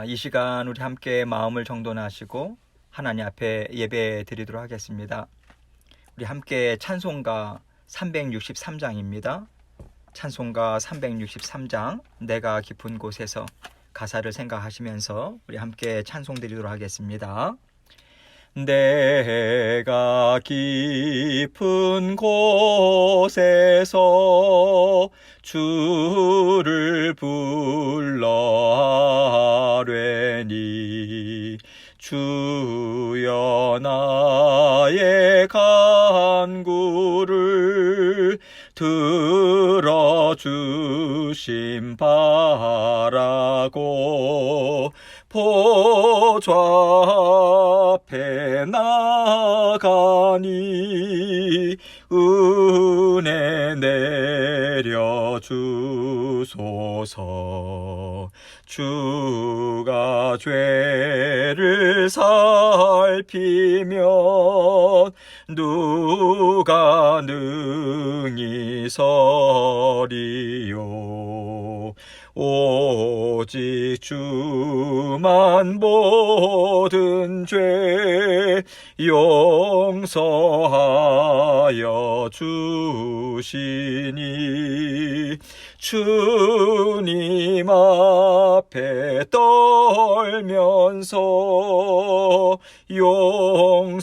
이 시간 우리 함께 마음을 정돈하시고 하나님 앞에 예배 드리도록 하겠습니다. 우리 함께 찬송가 363장입니다. 찬송가 363장 내가 깊은 곳에서 가사를 생각하시면서 우리 함께 찬송 드리도록 하겠습니다. 내가 깊은 곳에서 주를 불러 하뢰니 주여 나의 간구를 들어주심 바라고 보좌 앞에 나가니 은혜 내려주소서. 주가 죄를 살피면 누가 능히 서리요. 오직 주만 모든 죄 용서하여 주시니 주님 앞에 떨면서 용서하심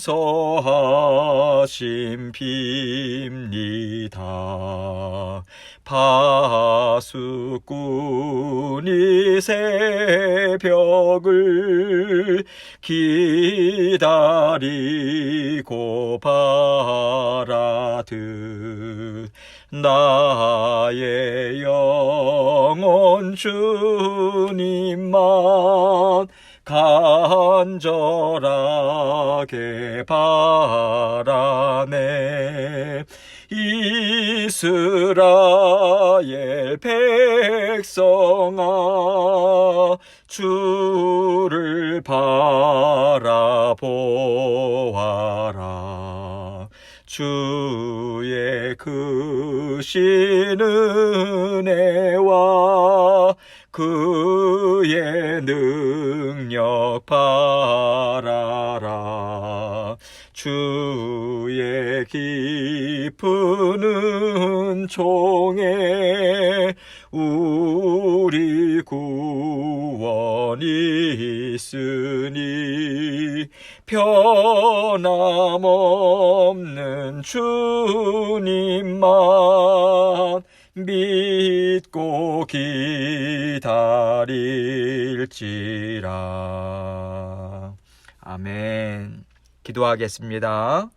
빕니다. 파수꾼이 새벽을 기다리고 바라듯 나의 영혼 주님만 간절하게 바라네. 이스라엘 백성아 주를 바라보아라. 주의 크신 은혜와 그의 능력 바라라. 주의 깊은 은총에 우리 구원이 있으니 변함없는 주님만 믿고 기다릴지라. 아멘. 기도하겠습니다.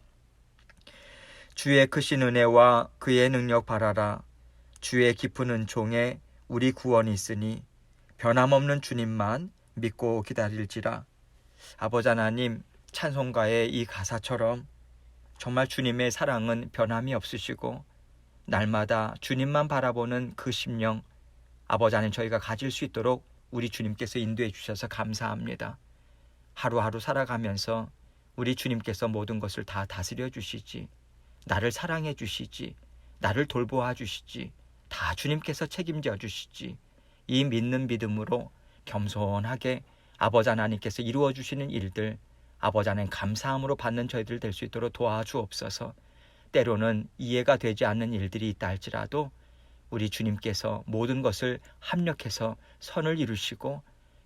주의 크신 은혜와 그의 능력 바라라. 주의 깊은 은총에 우리 구원이 있으니 변함없는 주님만 믿고 기다릴지라. 아버지 하나님, 찬송가의 이 가사처럼 정말 주님의 사랑은 변함이 없으시고 날마다 주님만 바라보는 그 심령, 아버지 하나님 저희가 가질 수 있도록 우리 주님께서 인도해 주셔서 감사합니다. 하루하루 살아가면서 우리 주님께서 모든 것을 다 다스려 주시지, 나를 사랑해 주시지, 나를 돌보아 주시지, 다 주님께서 책임져 주시지, 이 믿는 믿음으로 겸손하게 아버지 하나님께서 이루어 주시는 일들, 아버지 하나님 감사함으로 받는 저희들 될 수 있도록 도와주옵소서. 때로는 이해가 되지 않는 일들이 있다 할지라도 우리 주님께서 모든 것을 합력해서 선을 이루시고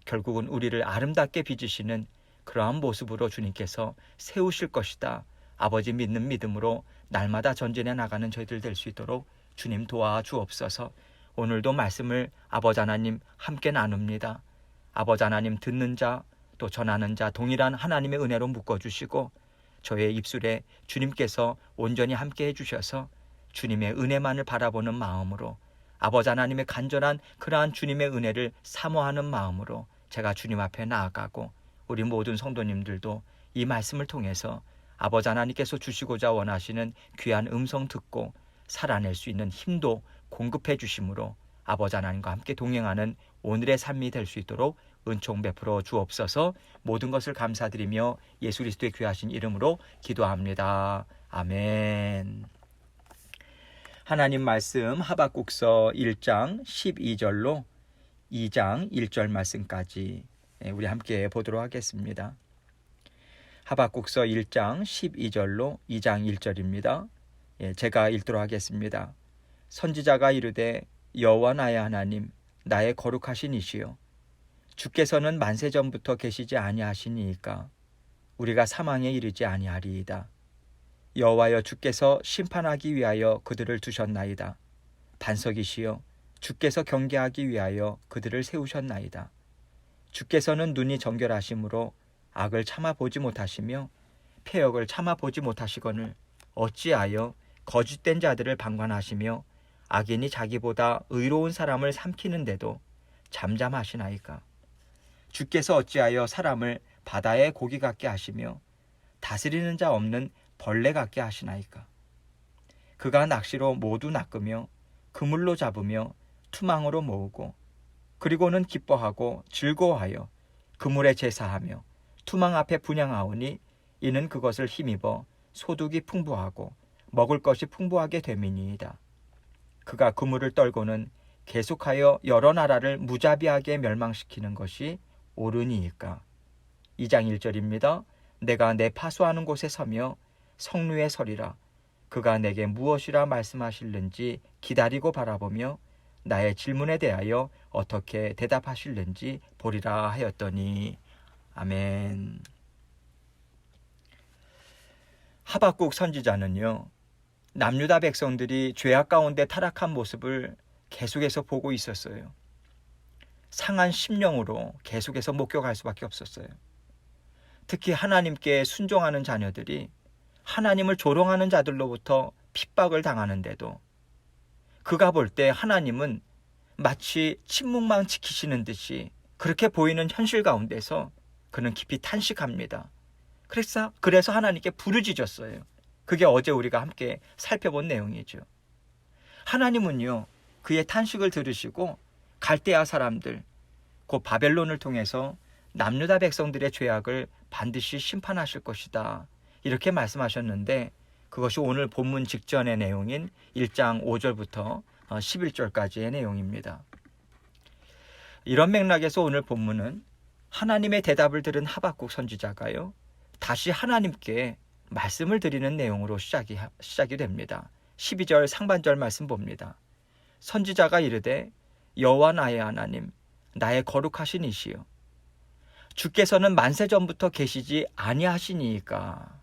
결국은 우리를 아름답게 빚으시는 그러한 모습으로 주님께서 세우실 것이다. 아버지 믿는 믿음으로 날마다 전진해 나가는 저희들 될 수 있도록 주님 도와주옵소서. 오늘도 말씀을 아버지 하나님 함께 나눕니다. 아버지 하나님 듣는 자 또 전하는 자 동일한 하나님의 은혜로 묶어주시고 저의 입술에 주님께서 온전히 함께 해주셔서 주님의 은혜만을 바라보는 마음으로 아버지 하나님의 간절한 그러한 주님의 은혜를 사모하는 마음으로 제가 주님 앞에 나아가고 우리 모든 성도님들도 이 말씀을 통해서 아버지 하나님께서 주시고자 원하시는 귀한 음성 듣고 살아낼 수 있는 힘도 공급해 주심으로 아버지 하나님과 함께 동행하는 오늘의 삶이 될 수 있도록 은총 베풀어 주옵소서. 모든 것을 감사드리며 예수 그리스도의 귀하신 이름으로 기도합니다. 아멘. 하나님 말씀 하박국서 1장 12절로 2장 1절 말씀까지 우리 함께 보도록 하겠습니다. 하박국서 1장 12절로 2장 1절입니다. 제가 읽도록 하겠습니다. 선지자가 이르되 여호와 나의 하나님 나의 거룩하신 이시여 주께서는 만세전부터 계시지 아니하시니이까 우리가 사망에 이르지 아니하리이다. 여호와여 주께서 심판하기 위하여 그들을 두셨나이다. 반석이시여 주께서 경계하기 위하여 그들을 세우셨나이다. 주께서는 눈이 정결하심으로 악을 참아보지 못하시며 패역을 참아보지 못하시거늘 어찌하여 거짓된 자들을 방관하시며 악인이 자기보다 의로운 사람을 삼키는데도 잠잠하시나이까. 주께서 어찌하여 사람을 바다의 고기 같게 하시며 다스리는 자 없는 벌레 같게 하시나이까. 그가 낚시로 모두 낚으며 그물로 잡으며 투망으로 모으고 그리고는 기뻐하고 즐거워하여 그물에 제사하며 투망 앞에 분향하오니 이는 그것을 힘입어 소득이 풍부하고 먹을 것이 풍부하게 됨이니이다. 그가 그물을 떨고는 계속하여 여러 나라를 무자비하게 멸망시키는 것이 옳으니이까. 2장 1절입니다. 내가 내 파수하는 곳에 서며 성루에 서리라. 그가 내게 무엇이라 말씀하실는지 기다리고 바라보며 나의 질문에 대하여 어떻게 대답하실는지 보리라 하였더니. 아멘. 하박국 선지자는요, 남유다 백성들이 죄악 가운데 타락한 모습을 계속해서 보고 있었어요. 상한 심령으로 계속해서 목격할 수밖에 없었어요. 특히 하나님께 순종하는 자녀들이 하나님을 조롱하는 자들로부터 핍박을 당하는데도 그가 볼 때 하나님은 마치 침묵만 지키시는 듯이 그렇게 보이는 현실 가운데서 그는 깊이 탄식합니다. 그래서 하나님께 부르짖었어요. 그게 어제 우리가 함께 살펴본 내용이죠. 하나님은요, 그의 탄식을 들으시고 갈대아 사람들, 곧 바벨론을 통해서 남유다 백성들의 죄악을 반드시 심판하실 것이다. 이렇게 말씀하셨는데 그것이 오늘 본문 직전의 내용인 1장 5절부터 11절까지의 내용입니다. 이런 맥락에서 오늘 본문은 하나님의 대답을 들은 하박국 선지자가요, 다시 하나님께 말씀을 드리는 내용으로 시작이 됩니다. 12절 상반절 말씀 봅니다. 선지자가 이르되 여호와 나의 하나님 나의 거룩하신 이시여 주께서는 만세전부터 계시지 아니하시니이까.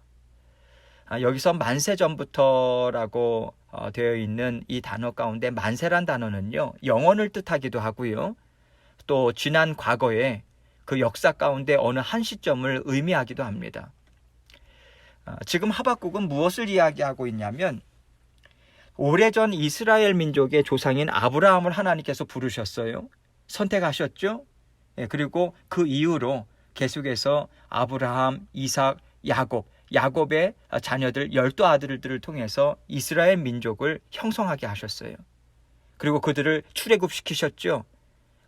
여기서 만세전부터라고 되어 있는 이 단어 가운데 만세란 단어는요, 영원을 뜻하기도 하고요, 또 지난 과거에 그 역사 가운데 어느 한 시점을 의미하기도 합니다. 지금 하박국은 무엇을 이야기하고 있냐면, 오래전 이스라엘 민족의 조상인 아브라함을 하나님께서 부르셨어요. 선택하셨죠. 그리고 그 이후로 계속해서 아브라함, 이삭, 야곱의 자녀들 12아들들을 통해서 이스라엘 민족을 형성하게 하셨어요. 그리고 그들을 출애굽시키셨죠.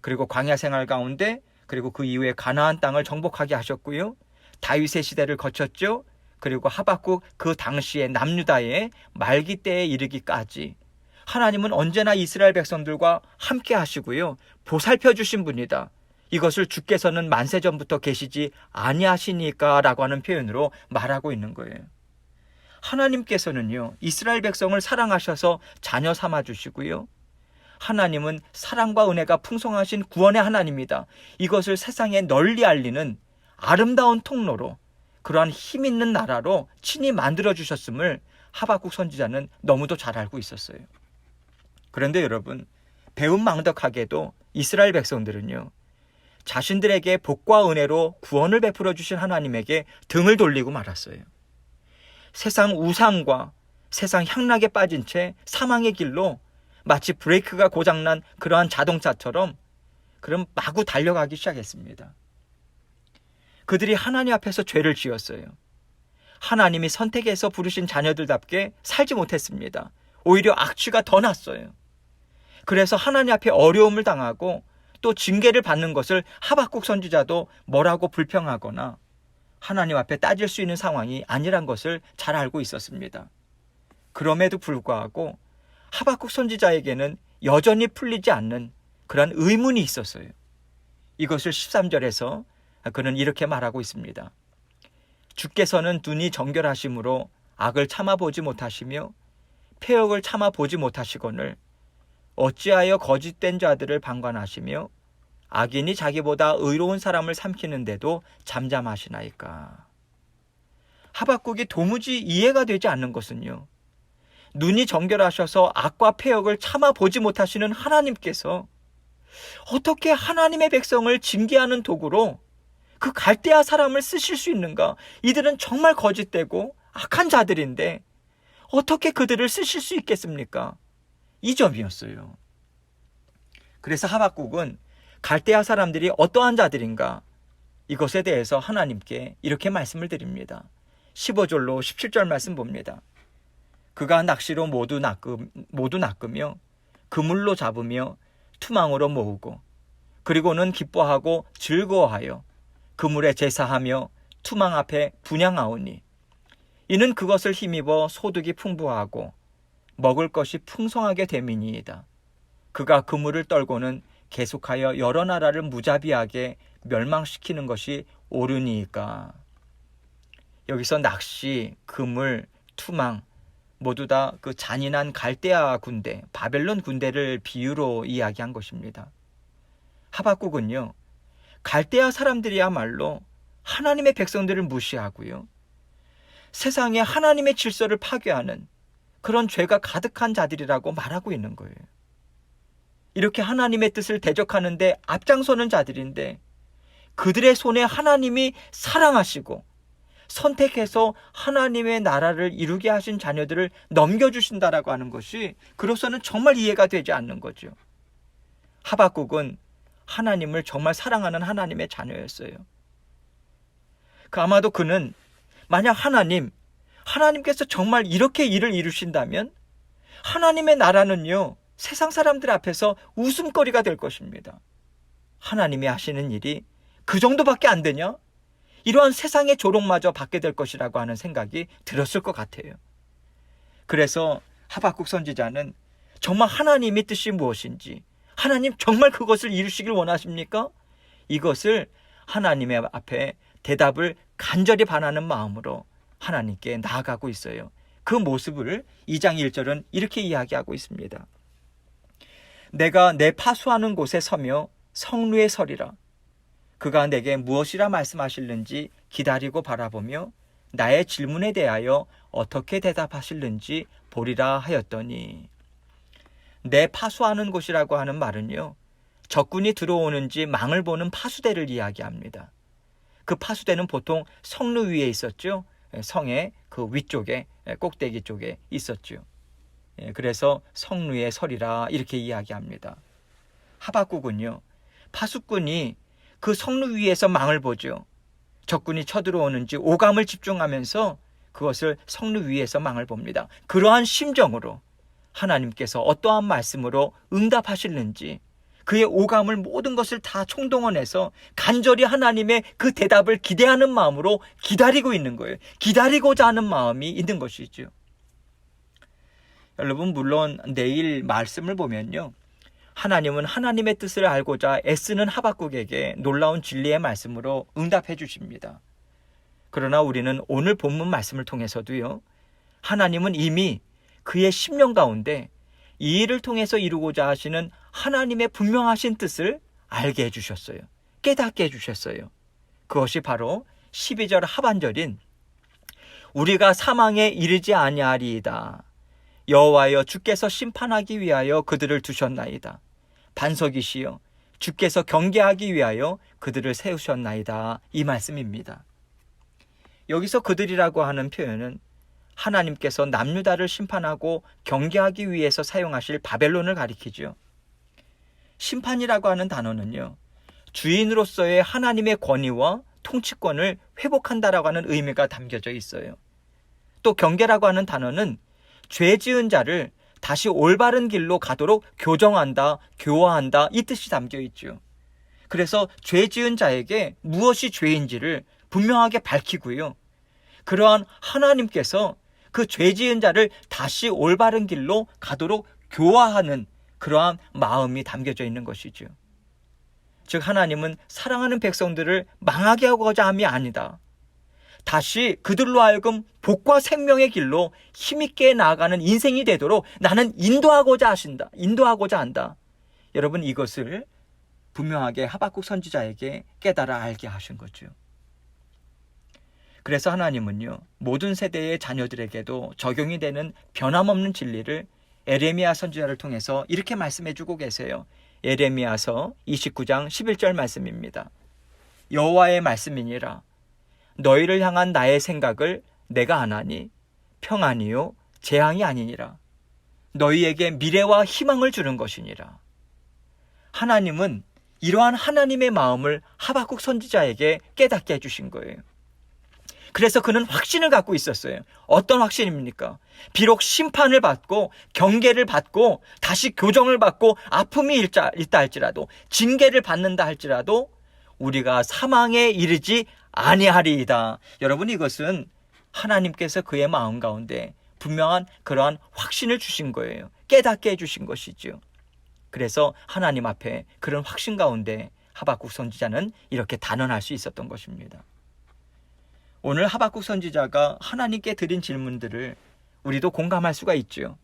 그리고 광야 생활 가운데, 그리고 그 이후에 가나안 땅을 정복하게 하셨고요. 다윗의 시대를 거쳤죠. 그리고 하박국 그 당시에 남유다의 말기 때에 이르기까지 하나님은 언제나 이스라엘 백성들과 함께 하시고요, 보살펴 주신 분이다. 이것을 주께서는 만세전부터 계시지 아니하시니까 라고 하는 표현으로 말하고 있는 거예요. 하나님께서는요, 이스라엘 백성을 사랑하셔서 자녀 삼아 주시고요, 하나님은 사랑과 은혜가 풍성하신 구원의 하나님이다. 이것을 세상에 널리 알리는 아름다운 통로로, 그러한 힘 있는 나라로 친히 만들어 주셨음을 하박국 선지자는 너무도 잘 알고 있었어요. 그런데 여러분, 배은망덕하게도 이스라엘 백성들은요, 자신들에게 복과 은혜로 구원을 베풀어 주신 하나님에게 등을 돌리고 말았어요. 세상 우상과 세상 향락에 빠진 채 사망의 길로 마치 브레이크가 고장난 그러한 자동차처럼 그럼 마구 달려가기 시작했습니다. 그들이 하나님 앞에서 죄를 지었어요. 하나님이 선택해서 부르신 자녀들답게 살지 못했습니다. 오히려 악취가 더 났어요. 그래서 하나님 앞에 어려움을 당하고 또 징계를 받는 것을 하박국 선지자도 뭐라고 불평하거나 하나님 앞에 따질 수 있는 상황이 아니란 것을 잘 알고 있었습니다. 그럼에도 불구하고 하박국 선지자에게는 여전히 풀리지 않는 그런 의문이 있었어요. 이것을 13절에서 그는 이렇게 말하고 있습니다. 주께서는 눈이 정결하심으로 악을 참아보지 못하시며 패역을 참아보지 못하시거늘 어찌하여 거짓된 자들을 방관하시며 악인이 자기보다 의로운 사람을 삼키는데도 잠잠하시나이까. 하박국이 도무지 이해가 되지 않는 것은요, 눈이 정결하셔서 악과 패역을 참아보지 못하시는 하나님께서 어떻게 하나님의 백성을 징계하는 도구로 그 갈대아 사람을 쓰실 수 있는가? 이들은 정말 거짓되고 악한 자들인데 어떻게 그들을 쓰실 수 있겠습니까? 이 점이었어요. 그래서 하박국은 갈대아 사람들이 어떠한 자들인가? 이것에 대해서 하나님께 이렇게 말씀을 드립니다. 15절로 17절 말씀 봅니다. 그가 낚시로 모두 낚으며 그물로 잡으며 투망으로 모으고 그리고는 기뻐하고 즐거워하여 그물에 제사하며 투망 앞에 분향하오니 이는 그것을 힘입어 소득이 풍부하고 먹을 것이 풍성하게 됨이니이다. 그가 그물을 떨고는 계속하여 여러 나라를 무자비하게 멸망시키는 것이 옳으니이까. 여기서 낚시, 그물, 투망 모두 다 그 잔인한 갈대아 군대, 바벨론 군대를 비유로 이야기한 것입니다. 하박국은요, 갈대아 사람들이야말로 하나님의 백성들을 무시하고요, 세상에 하나님의 질서를 파괴하는 그런 죄가 가득한 자들이라고 말하고 있는 거예요. 이렇게 하나님의 뜻을 대적하는데 앞장서는 자들인데 그들의 손에 하나님이 사랑하시고 선택해서 하나님의 나라를 이루게 하신 자녀들을 넘겨주신다라고 하는 것이 그로서는 정말 이해가 되지 않는 거죠. 하박국은 하나님을 정말 사랑하는 하나님의 자녀였어요. 아마도 그는 만약 하나님께서 정말 이렇게 일을 이루신다면 하나님의 나라는요, 세상 사람들 앞에서 웃음거리가 될 것입니다. 하나님이 하시는 일이 그 정도밖에 안 되냐? 이러한 세상의 조롱마저 받게 될 것이라고 하는 생각이 들었을 것 같아요. 그래서 하박국 선지자는 정말 하나님의 뜻이 무엇인지, 하나님 정말 그것을 이루시길 원하십니까? 이것을 하나님의 앞에 대답을 간절히 바라는 마음으로 하나님께 나아가고 있어요. 그 모습을 2장 1절은 이렇게 이야기하고 있습니다. 내가 내 파수하는 곳에 서며 성루에 서리라. 그가 내게 무엇이라 말씀하실는지 기다리고 바라보며 나의 질문에 대하여 어떻게 대답하실는지 보리라 하였더니, 내 파수하는 곳이라고 하는 말은요, 적군이 들어오는지 망을 보는 파수대를 이야기합니다. 그 파수대는 보통 성루 위에 있었죠. 성의 그 위쪽에, 꼭대기 쪽에 있었죠. 그래서 성루에 서리라 이렇게 이야기합니다. 하박국은요, 파수꾼이 그 성루 위에서 망을 보죠. 적군이 쳐들어오는지 오감을 집중하면서 그것을 성루 위에서 망을 봅니다. 그러한 심정으로 하나님께서 어떠한 말씀으로 응답하실는지 그의 오감을 모든 것을 다 총동원해서 간절히 하나님의 그 대답을 기대하는 마음으로 기다리고 있는 거예요. 기다리고자 하는 마음이 있는 것이죠. 여러분, 물론 내일 말씀을 보면요, 하나님은 하나님의 뜻을 알고자 애쓰는 하박국에게 놀라운 진리의 말씀으로 응답해 주십니다. 그러나 우리는 오늘 본문 말씀을 통해서도요, 하나님은 이미 그의 심령 가운데 이 일을 통해서 이루고자 하시는 하나님의 분명하신 뜻을 알게 해주셨어요. 깨닫게 해주셨어요. 그것이 바로 12절 하반절인 우리가 사망에 이르지 아니하리이다. 여호와여 주께서 심판하기 위하여 그들을 두셨나이다. 반석이시여 주께서 경계하기 위하여 그들을 세우셨나이다. 이 말씀입니다. 여기서 그들이라고 하는 표현은 하나님께서 남유다를 심판하고 경계하기 위해서 사용하실 바벨론을 가리키죠. 심판이라고 하는 단어는요, 주인으로서의 하나님의 권위와 통치권을 회복한다라고 하는 의미가 담겨져 있어요. 또 경계라고 하는 단어는 죄 지은 자를 다시 올바른 길로 가도록 교정한다, 교화한다, 이 뜻이 담겨 있죠. 그래서 죄 지은 자에게 무엇이 죄인지를 분명하게 밝히고요, 그러한 하나님께서 그 죄 지은 자를 다시 올바른 길로 가도록 교화하는 그러한 마음이 담겨져 있는 것이죠. 즉 하나님은 사랑하는 백성들을 망하게 하고자 함이 아니다. 다시 그들로 하여금 복과 생명의 길로 힘있게 나아가는 인생이 되도록 나는 인도하고자 한다. 여러분, 이것을 분명하게 하박국 선지자에게 깨달아 알게 하신 거죠. 그래서 하나님은요, 모든 세대의 자녀들에게도 적용이 되는 변함없는 진리를 에레미야 선지자를 통해서 이렇게 말씀해 주고 계세요. 에레미야서 29장 11절 말씀입니다. 여호와의 말씀이니라. 너희를 향한 나의 생각을 내가 아나니 평안이요 재앙이 아니니라. 너희에게 미래와 희망을 주는 것이니라. 하나님은 이러한 하나님의 마음을 하박국 선지자에게 깨닫게 해주신 거예요. 그래서 그는 확신을 갖고 있었어요. 어떤 확신입니까? 비록 심판을 받고 경계를 받고 다시 교정을 받고 아픔이 있다 할지라도, 징계를 받는다 할지라도 우리가 사망에 이르지 아니하리이다. 여러분, 이것은 하나님께서 그의 마음 가운데 분명한 그러한 확신을 주신 거예요. 깨닫게 해주신 것이죠. 그래서 하나님 앞에 그런 확신 가운데 하박국 선지자는 이렇게 단언할 수 있었던 것입니다. 오늘 하박국 선지자가 하나님께 드린 질문들을 우리도 공감할 수가 있죠.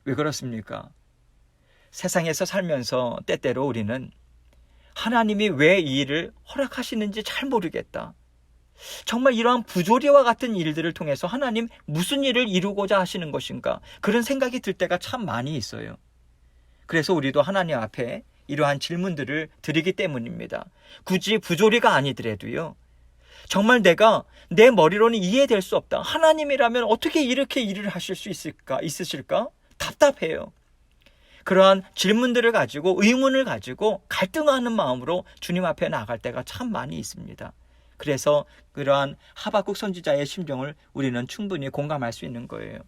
왜 그렇습니까? 세상에서 살면서 때때로 우리는 하나님이 왜 이 일을 허락하시는지 잘 모르겠다. 정말 이러한 부조리와 같은 일들을 통해서 하나님 무슨 일을 이루고자 하시는 것인가, 그런 생각이 들 때가 참 많이 있어요. 그래서 우리도 하나님 앞에 이러한 질문들을 드리기 때문입니다. 굳이 부조리가 아니더라도요, 정말 내가 내 머리로는 이해될 수 없다. 하나님이라면 어떻게 이렇게 일을 하실 수 있으실까? 답답해요. 그러한 질문들을 가지고, 의문을 가지고 갈등하는 마음으로 주님 앞에 나아갈 때가 참 많이 있습니다. 그래서 그러한 하박국 선지자의 심정을 우리는 충분히 공감할 수 있는 거예요.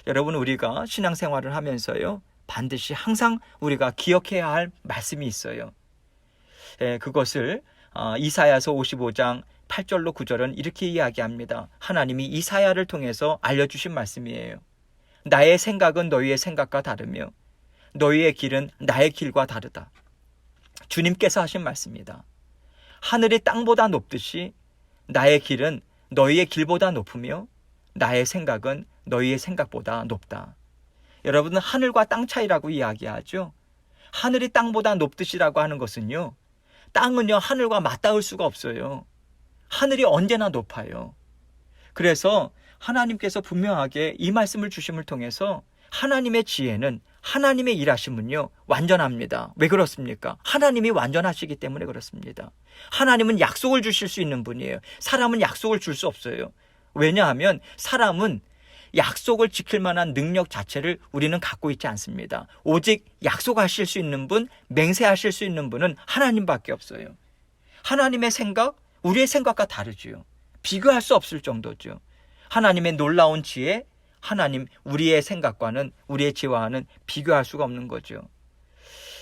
여러분, 우리가 신앙생활을 하면서요, 반드시 항상 우리가 기억해야 할 말씀이 있어요. 그것을 이사야서 55장 8절로 9절은 이렇게 이야기합니다. 하나님이 이사야를 통해서 알려주신 말씀이에요. 나의 생각은 너희의 생각과 다르며 너희의 길은 나의 길과 다르다. 주님께서 하신 말씀이다. 하늘이 땅보다 높듯이 나의 길은 너희의 길보다 높으며 나의 생각은 너희의 생각보다 높다. 여러분은 하늘과 땅 차이라고 이야기하죠. 하늘이 땅보다 높듯이라고 하는 것은요, 땅은요 하늘과 맞닿을 수가 없어요. 하늘이 언제나 높아요. 그래서 하나님께서 분명하게 이 말씀을 주심을 통해서 하나님의 지혜는, 하나님의 일하심은요 완전합니다. 왜 그렇습니까? 하나님이 완전하시기 때문에 그렇습니다. 하나님은 약속을 주실 수 있는 분이에요. 사람은 약속을 줄 수 없어요. 왜냐하면 사람은 약속을 지킬 만한 능력 자체를 우리는 갖고 있지 않습니다. 오직 약속하실 수 있는 분, 맹세하실 수 있는 분은 하나님밖에 없어요. 하나님의 생각, 우리의 생각과 다르지요. 비교할 수 없을 정도죠. 하나님의 놀라운 지혜, 하나님, 우리의 생각과는, 우리의 지혜와는 비교할 수가 없는 거죠.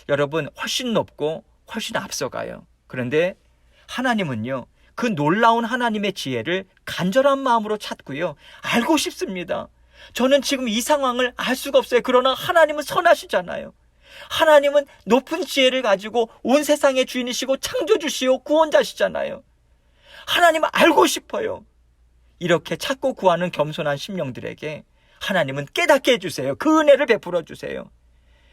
여러분, 훨씬 높고 훨씬 앞서가요. 그런데 하나님은요, 그 놀라운 하나님의 지혜를 간절한 마음으로 찾고요, 알고 싶습니다. 저는 지금 이 상황을 알 수가 없어요. 그러나 하나님은 선하시잖아요. 하나님은 높은 지혜를 가지고 온 세상의 주인이시고 창조주시오 구원자시잖아요. 하나님은 알고 싶어요. 이렇게 찾고 구하는 겸손한 심령들에게 하나님은 깨닫게 해주세요. 그 은혜를 베풀어 주세요.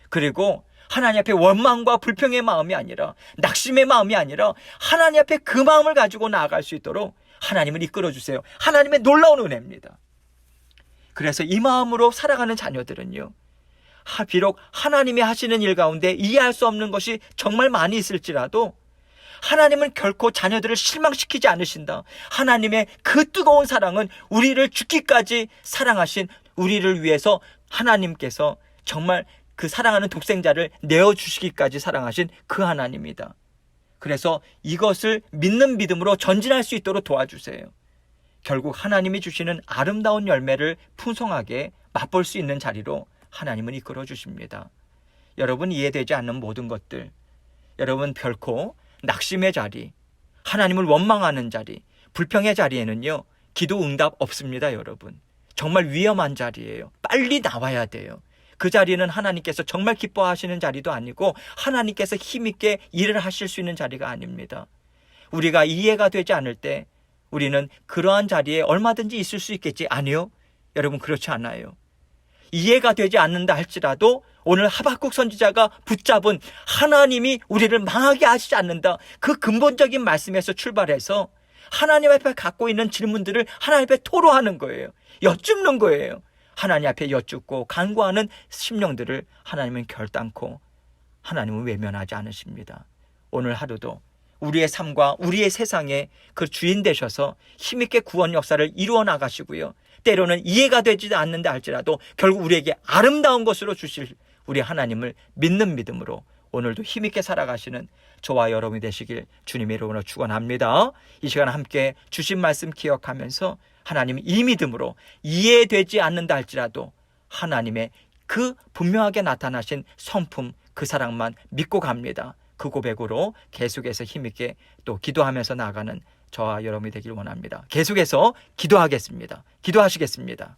그리고 하나님 앞에 원망과 불평의 마음이 아니라, 낙심의 마음이 아니라 하나님 앞에 그 마음을 가지고 나아갈 수 있도록 하나님을 이끌어 주세요. 하나님의 놀라운 은혜입니다. 그래서 이 마음으로 살아가는 자녀들은요, 비록 하나님이 하시는 일 가운데 이해할 수 없는 것이 정말 많이 있을지라도 하나님은 결코 자녀들을 실망시키지 않으신다. 하나님의 그 뜨거운 사랑은 우리를 죽기까지 사랑하신, 우리를 위해서 하나님께서 정말 그 사랑하는 독생자를 내어주시기까지 사랑하신 그 하나님이다. 그래서 이것을 믿는 믿음으로 전진할 수 있도록 도와주세요. 결국 하나님이 주시는 아름다운 열매를 풍성하게 맛볼 수 있는 자리로 하나님은 이끌어 주십니다. 여러분, 이해되지 않는 모든 것들, 여러분 결코 낙심의 자리, 하나님을 원망하는 자리, 불평의 자리에는요 기도 응답 없습니다. 여러분, 정말 위험한 자리예요. 빨리 나와야 돼요. 그 자리는 하나님께서 정말 기뻐하시는 자리도 아니고 하나님께서 힘있게 일을 하실 수 있는 자리가 아닙니다. 우리가 이해가 되지 않을 때 우리는 그러한 자리에 얼마든지 있을 수 있겠지. 아니요. 여러분, 그렇지 않아요. 이해가 되지 않는다 할지라도 오늘 하박국 선지자가 붙잡은 하나님이 우리를 망하게 하시지 않는다, 그 근본적인 말씀에서 출발해서 하나님 앞에 갖고 있는 질문들을 하나님 앞에 토로하는 거예요. 여쭙는 거예요. 하나님 앞에 여쭙고 간구하는 심령들을 하나님은 결단코 하나님은 외면하지 않으십니다. 오늘 하루도 우리의 삶과 우리의 세상에 그 주인 되셔서 힘있게 구원 역사를 이루어 나가시고요, 때로는 이해가 되지 않는다 할지라도 결국 우리에게 아름다운 것으로 주실 우리 하나님을 믿는 믿음으로 오늘도 힘있게 살아가시는 저와 여러분이 되시길 주님의 이름으로 축원합니다. 이 시간 함께 주신 말씀 기억하면서 하나님 이 믿음으로 이해되지 않는다 할지라도 하나님의 그 분명하게 나타나신 성품, 그 사랑만 믿고 갑니다. 그 고백으로 계속해서 힘있게 또 기도하면서 나아가는 저와 여러분이 되길 원합니다. 계속해서 기도하겠습니다. 기도하시겠습니다.